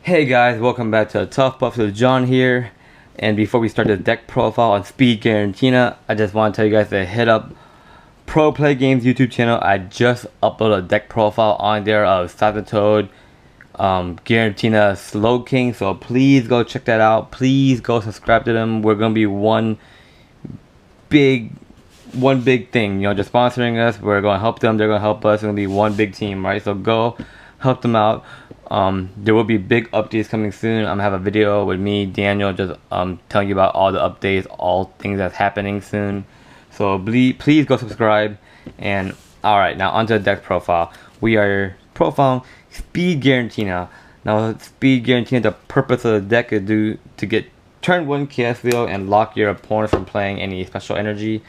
Hey guys, welcome back to Tough Buffs with John here. And before we start the deck profile on Speed Giratina, I just want to tell you guys to hit up Pro Play Games YouTube channel. I just uploaded a deck profile on there of Toad, Giratina, Slow King. So please go check that out. Please go subscribe to them. We're gonna be one big thing. You know, just sponsoring us. We're gonna help them. They're gonna help us. It's gonna be one big team, right? So go help them out. There will be big updates coming soon. I'm gonna have a video with me, Daniel, just telling you about all the updates, all things that's happening soon. So please go subscribe. And alright, now onto the deck profile. We are profiling Speed Giratina. Now Speed Giratina, the purpose of the deck is to get turn 1 chaos wheel and lock your opponent from playing any special energy.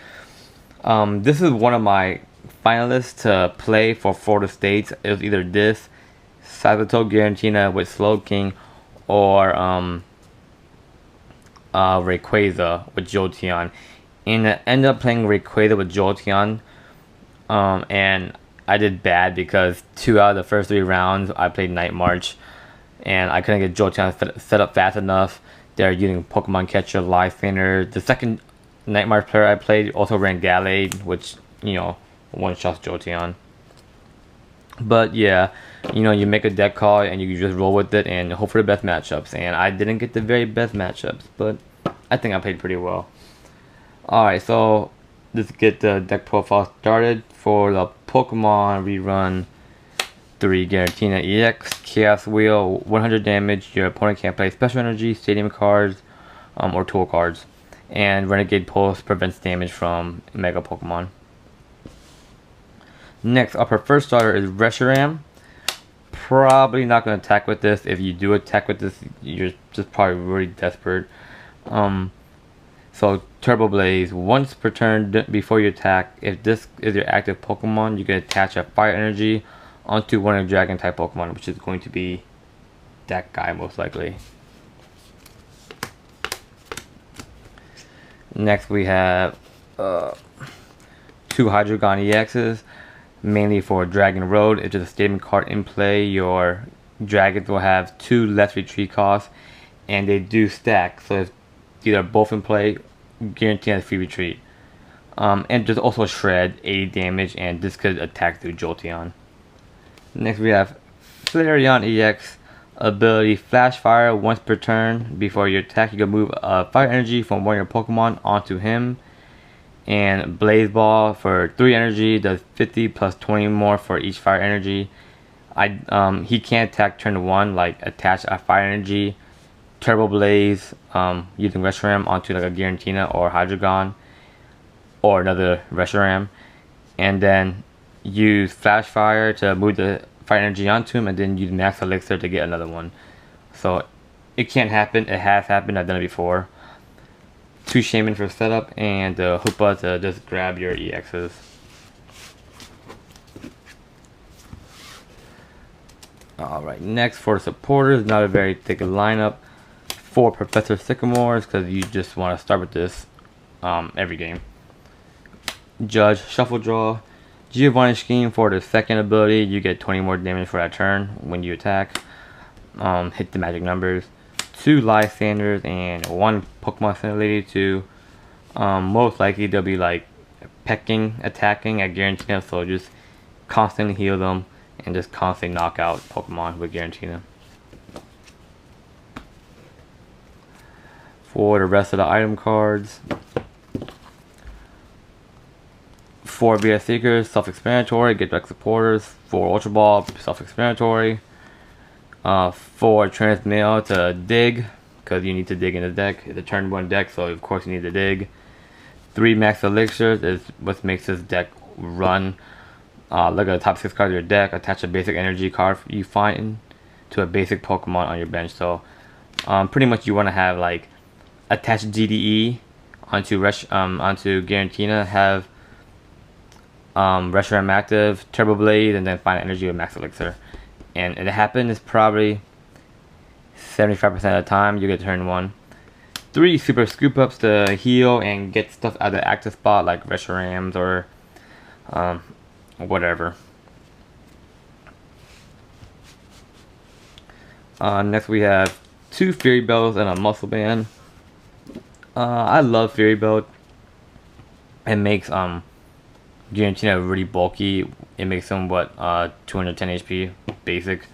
This is one of my finalists to play for Florida States. It was either this Toad Giratina with Slow King, or Rayquaza with Jolteon. And I ended up playing Rayquaza with Jolteon, and I did bad because 2 out of the first 3 rounds I played Night March, and I couldn't get Jolteon set up fast enough. They're using Pokemon Catcher, Lysander. The second Night March player I played also ran Gallade, which, you know, one-shots Jolteon. But yeah, you know, you make a deck call and you just roll with it and hope for the best matchups. And I didn't get the very best matchups, but I think I played pretty well. Alright, so let's get the deck profile started. For the Pokemon, we run 3 Giratina EX, Chaos Wheel, 100 damage. Your opponent can't play Special Energy, Stadium cards, or Tool cards. And Renegade Pulse prevents damage from Mega Pokemon. Next, our preferred starter is Reshiram. Probably not going to attack with this. If you do attack with this, you're just probably really desperate. So Turbo Blaze, once per turn before you attack, if this is your active Pokemon, you can attach a Fire Energy onto one of your Dragon type Pokemon, which is going to be that guy most likely. Next we have 2 Hydreigon EXs. Mainly for Dragon Road. If there's a statement card in play, your dragons will have 2 less retreat costs, and they do stack. So if either both in play, guarantee a free retreat. And there's also Shred, 80 damage, and this could attack through Jolteon. Next we have Flareon EX. Ability Flash Fire. Once per turn before you attack, you can move a Fire Energy from one of your Pokemon onto him. And Blaze Ball for 3 energy does 50 plus 20 more for each Fire Energy. He can't attack turn 1, like attach a Fire Energy, Turbo Blaze, using Reshiram onto like a Giratina or Hydreigon, or another Reshiram, and then use Flash Fire to move the Fire Energy onto him, and then use Max Elixir to get another one. So it can't happen. It has happened. I've done it before. 2 Shaman for setup, and Hoopa to just grab your EXs. Alright, next for supporters, not a very thick lineup. 4 Professor Sycamores, because you just want to start with this every game. Judge, Shuffle Draw. Giovanni Scheme for the second ability, you get 20 more damage for that turn when you attack. Hit the magic numbers. 2 Lysanders and 1 Pokemon Center Lady to most likely they'll be like pecking, attacking at Giratina, so just constantly heal them and just constantly knock out Pokemon with Giratina. For the rest of the item cards, 4 VS Seekers, self-explanatory. Get back supporters. 4 Ultra Ball, self-explanatory. 4 Transmail to dig, because you need to dig in the deck. It's a turn 1 deck, so of course you need to dig. 3 Max Elixirs is what makes this deck run. Look at the top 6 cards of your deck. Attach a basic energy card you find to a basic Pokemon on your bench. So pretty much you want to have like attach GDE onto Giratina, have Reshiram active, Turbo Blade, and then find energy with Max Elixir. And it happens probably 75% of the time you get turn 1. 3 Super Scoop Ups to heal and get stuff out of the active spot like Reshirams or whatever. Next we have 2 Fury Belts and a Muscle Band. I love Fury Belt. It makes Giratina really bulky. It makes them 210 HP basic.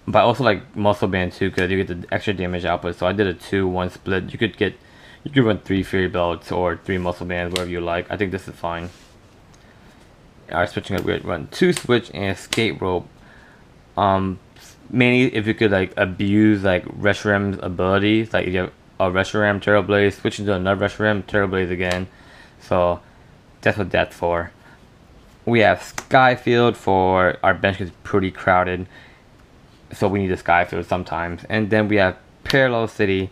But I also like Muscle Band too, because you get the extra damage output. So I did a 2-1 split. You could run 3 Fury Belts or 3 Muscle Bands, whatever you like. I think this is fine. Alright, switching up, we run 2 Switch and Skate Rope. Mainly if you could like abuse like Reshram's abilities, like if you have a Reshram, Turtle Blaze, switch into another Reshram, Turtle Blaze again. So that's what that's for. We have Skyfield for our bench is pretty crowded, so we need a Skyfield sometimes. And then we have Parallel City.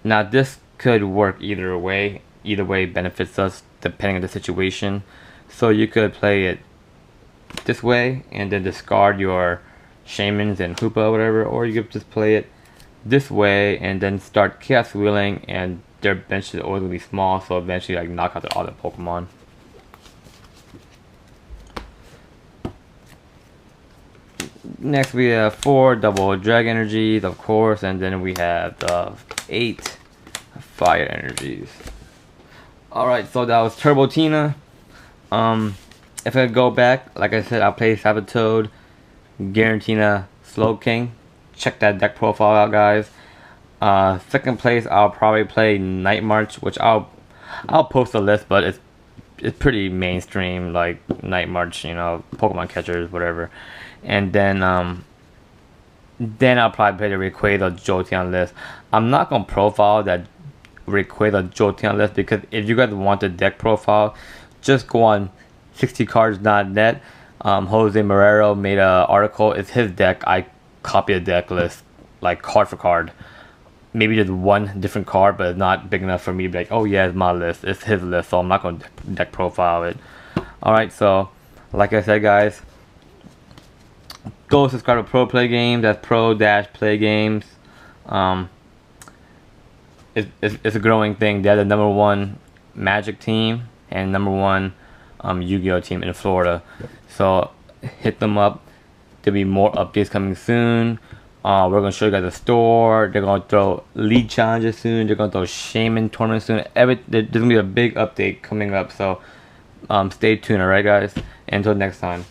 Now this could work either way. Either way benefits us depending on the situation. So you could play it this way and then discard your Shamans and Hoopa or whatever, or you could just play it this way and then start Chaos Wheeling, and their bench is always gonna be small, so eventually like knock out all the Pokemon. Next we have 4 double drag energies, of course, and then we have the 8 fire energies. Alright, so that was Turbotina. If I go back, like I said, I'll play Sabotoad, Giratina, Slowking. Check that deck profile out, guys. Second place, I'll probably play Night March, which I'll post a list, but it's pretty mainstream, like Night March, you know, Pokemon catchers, whatever. And then I'll probably play the Rayquaza Jolteon list. I'm not gonna profile that Rayquaza Jolteon list, because if you guys want the deck profile, just go on 60cards.net. Jose Marrero made an article. It's his deck. I copy the deck list like card for card. Maybe just one different card, but it's not big enough for me to be like, oh yeah, it's my list. It's his list, so I'm not going to deck profile it. Alright, so like I said, guys, go subscribe to Pro Play Games. That's Pro-Play Games. It's a growing thing. They're the #1 Magic team and #1 Yu-Gi-Oh team in Florida. So hit them up. There'll be more updates coming soon. We're gonna show you guys the store. They're gonna throw league challenges soon. They're gonna throw Shaman tournaments soon. There's gonna be a big update coming up. So stay tuned. Alright, guys. Until next time.